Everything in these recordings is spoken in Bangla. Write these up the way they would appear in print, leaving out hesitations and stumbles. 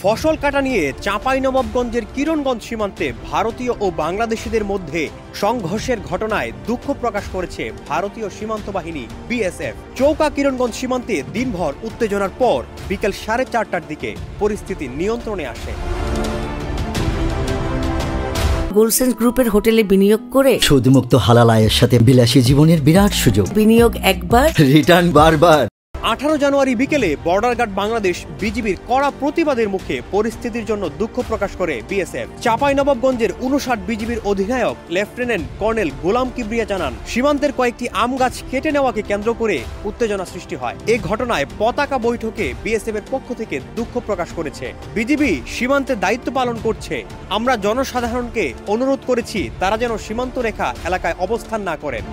ফসল কাটা নিয়ে চাঁপাইনবাবগঞ্জের কিরণগঞ্জ সীমান্তে ভারতীয় ও বাংলাদেশিদের মধ্যে সংঘর্ষের ঘটনায় দুঃখ প্রকাশ করেছে ভারতীয় সীমান্ত বাহিনী বিএসএফ। চৌকা কিরণগঞ্জ সীমান্তে দিনভর উত্তেজনার পর বিকেল 4:30টার দিকে পরিস্থিতি নিয়ন্ত্রণে আসে। গোলসেন্স গ্রুপের হোটেলে বিনিয়োগ করে সুদমুক্ত হালাল আয়ের সাথে বিলাসী জীবনের বিরাট সুযোগ। বিনিয়োগ একবার, রিটার্ন বারবার। 18 জানুয়ারি বিকেলে বর্ডার গার্ড বাংলাদেশ বিজিবির কড়া প্রতিবাদের মুখে পরিস্থিতির জন্য দুঃখ প্রকাশ করে বিএসএফ। চাঁপাইনবাবগঞ্জের 59 বিজিবির অধিনায়ক লেফটেন্যান্ট কর্নেল গোলাম কিবরিয়া জানান, সীমান্তের কয়েকটি আম গাছ কেটে নেওয়াকে কেন্দ্র করে উত্তেজনা সৃষ্টি হয়। এই ঘটনায় পতাকা বৈঠকে বিএসএফ এর পক্ষ থেকে দুঃখ প্রকাশ করেছে। বিজিবি সীমান্তে দায়িত্ব পালন করছে। আমরা জনসাধারণকে অনুরোধ করেছি তারা যেন সীমান্ত রেখা এলাকায় অবস্থান না করেন।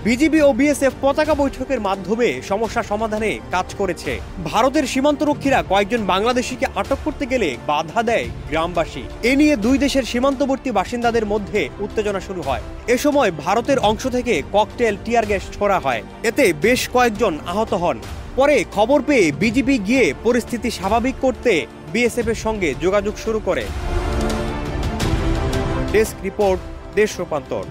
বিজিবি ও বিএসএফ পতাকা বৈঠকের মাধ্যমে সমস্যা সমাধানে কাজ করেছে। ভারতের সীমান্তরক্ষীরা কয়েকজন বাংলাদেশিকে আটক করতে গেলে বাধা দেয় গ্রামবাসী। এ নিয়ে দুই দেশের সীমান্তবর্তী বাসিন্দাদের মধ্যে উত্তেজনা শুরু হয়। এ সময় ভারতের অংশ থেকে ককটেল, টিয়ার গ্যাস ছোড়া হয়। এতে বেশ কয়েকজন আহত হন। পরে খবর পেয়ে বিজিবি গিয়ে পরিস্থিতি স্বাভাবিক করতে বিএসএফ এর সঙ্গে যোগাযোগ শুরু করে। ডেস্ক রিপোর্ট, দেশ রূপান্তর।